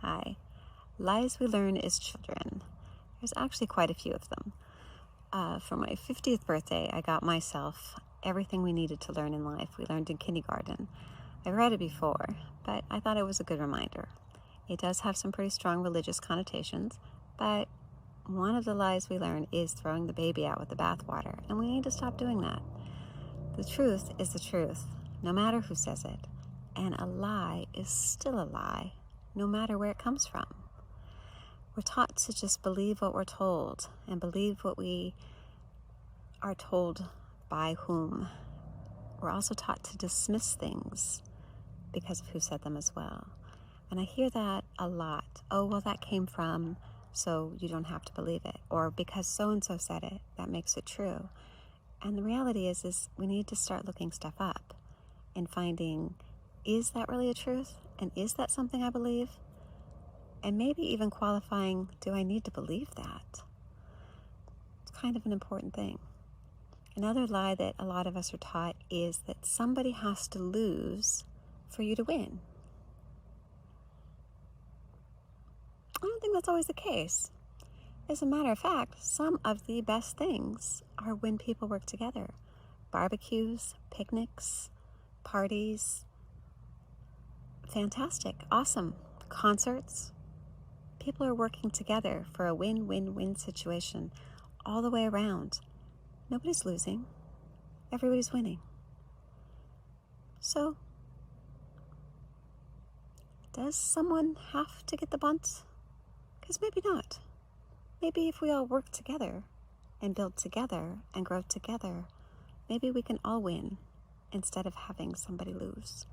Hi. Lies we learn as children. There's actually quite a few of them. For my 50th birthday, I got myself Everything We Needed to Learn in Life we learned in kindergarten. I read it before, but I thought it was a good reminder. It does have some pretty strong religious connotations, but one of the lies we learn is throwing the baby out with the bathwater, and we need to stop doing that. The truth is the truth, no matter who says it, and a lie is still a lie, no matter where it comes from. We're taught to just believe what we're told and believe what we are told by whom. We're also taught to dismiss things because of who said them as well. And I hear that a lot. Oh, well, that came from, so you don't have to believe it. Or because so-and-so said it, that makes it true. And the reality is we need to start looking stuff up and finding, is that really a truth? And is that something I believe? And maybe even qualifying, do I need to believe that? It's kind of an important thing. Another lie that a lot of us are taught is that somebody has to lose for you to win. I don't think that's always the case. As a matter of fact, some of the best things are when people work together. Barbecues, picnics, parties, fantastic, awesome, concerts. People are working together for a win-win-win situation all the way around. Nobody's losing. Everybody's winning. So, does someone have to get the bunt? Because maybe not. Maybe if we all work together and build together and grow together, maybe we can all win instead of having somebody lose.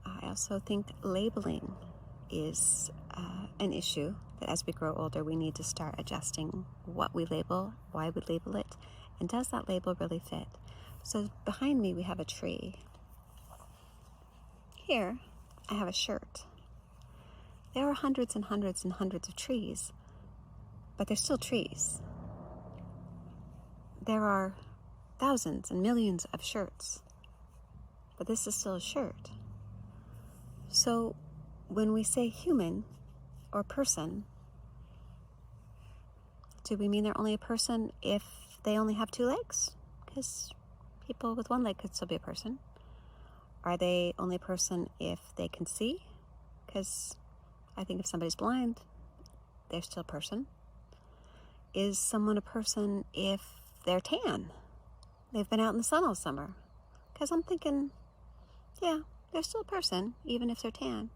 I also think labeling is an issue that as we grow older, we need to start adjusting what we label, why we label it, and does that label really fit? So behind me, we have a tree. Here, I have a shirt. There are hundreds and hundreds and hundreds of trees, but they're still trees. There are thousands and millions of shirts, but this is still a shirt. So when we say human or person, do we mean they're only a person if they only have two legs? Because people with one leg could still be a person. Are they only a person if they can see? Because I think if somebody's blind, they're still a person. Is someone a person if they're tan? They've been out in the sun all summer. Because I'm thinking, yeah, they're still a person, even if they're tan.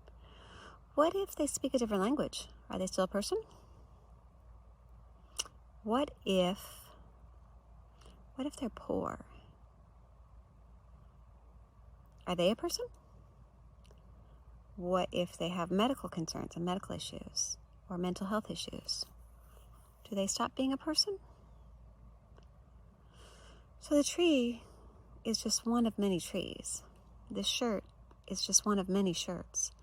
What if they speak a different language? Are they still a person? What if they're poor? Are they a person? What if they have medical concerns and medical issues or mental health issues? Do they stop being a person? So the tree is just one of many trees. This shirt is just one of many shirts.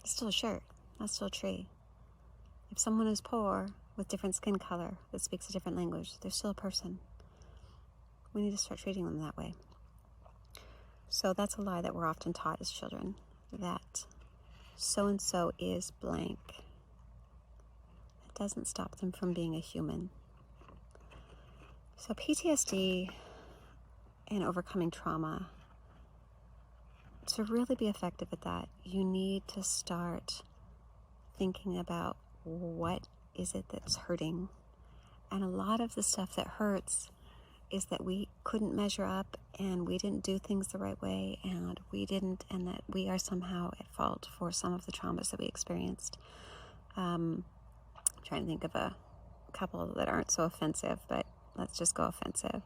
It's still a shirt, not still a tree. If someone is poor with different skin color that speaks a different language, they're still a person. We need to start treating them that way. So that's a lie that we're often taught as children, that so-and-so is blank. It doesn't stop them from being a human. So PTSD and overcoming trauma, to really be effective at that, you need to start thinking about what is it that's hurting. And a lot of the stuff that hurts is that we couldn't measure up and we didn't do things the right way and that we are somehow at fault for some of the traumas that we experienced. I'm trying to think of a couple that aren't so offensive, but let's just go offensive.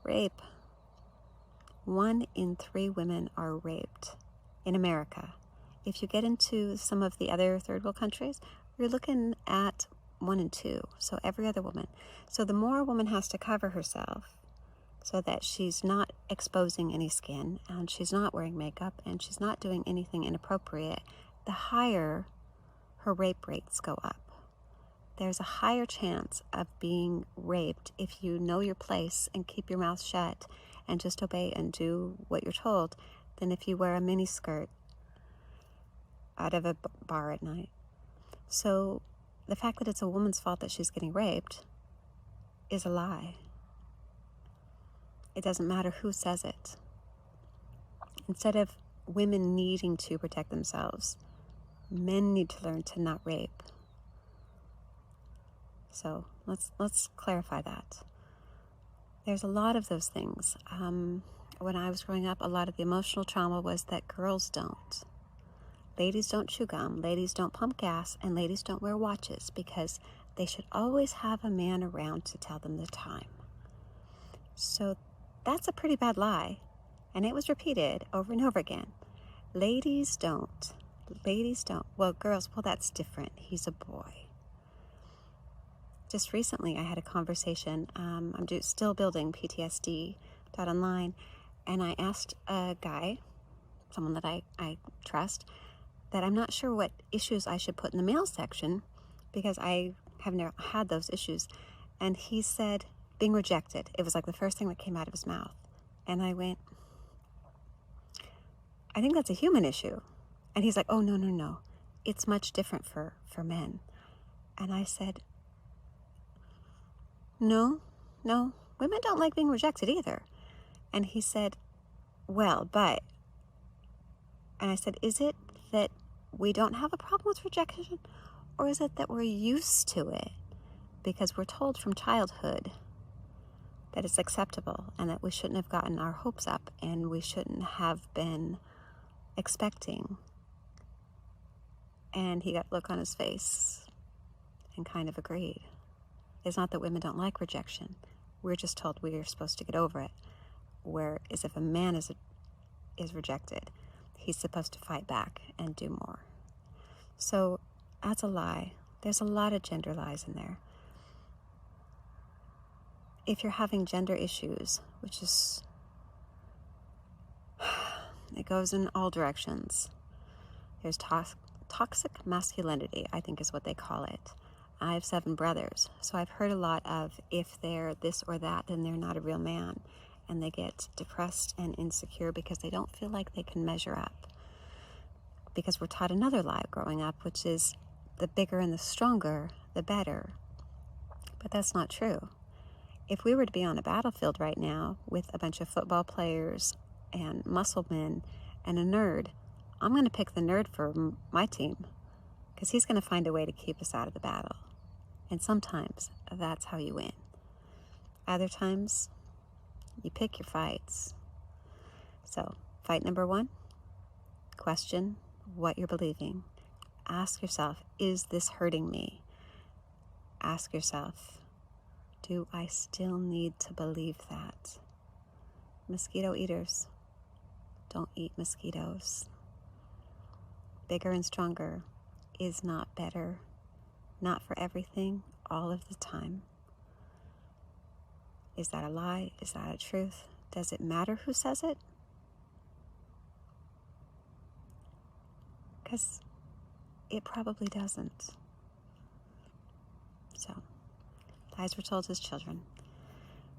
Rape. 1 in 3 women are raped in America. If you get into some of the other third world countries, you're looking at 1 in 2, so every other woman. So the more a woman has to cover herself so that she's not exposing any skin and she's not wearing makeup and she's not doing anything inappropriate, the higher her rape rates go up. There's a higher chance of being raped if you know your place and keep your mouth shut and just obey and do what you're told than if you wear a mini skirt out of a bar at night. So the fact that it's a woman's fault that she's getting raped is a lie. It doesn't matter who says it. Instead of women needing to protect themselves, men need to learn to not rape. So let's clarify that. There's a lot of those things. When I was growing up, a lot of the emotional trauma was that girls don't. Ladies don't chew gum, ladies don't pump gas, and ladies don't wear watches because they should always have a man around to tell them the time. So that's a pretty bad lie, and it was repeated over and over again. Ladies don't. Ladies don't. Well, girls, well, that's different. He's a boy. Just recently, I had a conversation. I'm still building PTSD.online, and I asked a guy, someone that I trust, that I'm not sure what issues I should put in the male section because I have never had those issues. And he said, being rejected. It was like the first thing that came out of his mouth. And I went, I think that's a human issue. And he's like, oh, no. It's much different for men. And I said, no, women don't like being rejected either. And he said, well, but, and I said, is it that we don't have a problem with rejection, or is it that we're used to it because we're told from childhood that it's acceptable and that we shouldn't have gotten our hopes up and we shouldn't have been expecting? And he got a look on his face and kind of agreed. It's not that women don't like rejection. We're just told we are supposed to get over it. Whereas if a man is rejected, he's supposed to fight back and do more. So that's a lie. There's a lot of gender lies in there. If you're having gender issues, which is, it goes in all directions. There's toxic masculinity, I think is what they call it. I have 7 brothers, so I've heard a lot of if they're this or that, then they're not a real man. And they get depressed and insecure because they don't feel like they can measure up. Because we're taught another lie growing up, which is the bigger and the stronger, the better. But that's not true. If we were to be on a battlefield right now with a bunch of football players and muscle men and a nerd, I'm going to pick the nerd for my team because he's going to find a way to keep us out of the battle. And sometimes that's how you win. Other times, you pick your fights. So, fight number 1, question what you're believing. Ask yourself, is this hurting me? Ask yourself, do I still need to believe that? Mosquito eaters, don't eat mosquitoes. Bigger and stronger is not better. Not for everything, all of the time. Is that a lie? Is that a truth? Does it matter who says it? Because it probably doesn't. So, lies were told as children.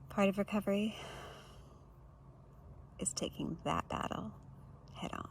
Part of recovery is taking that battle head on.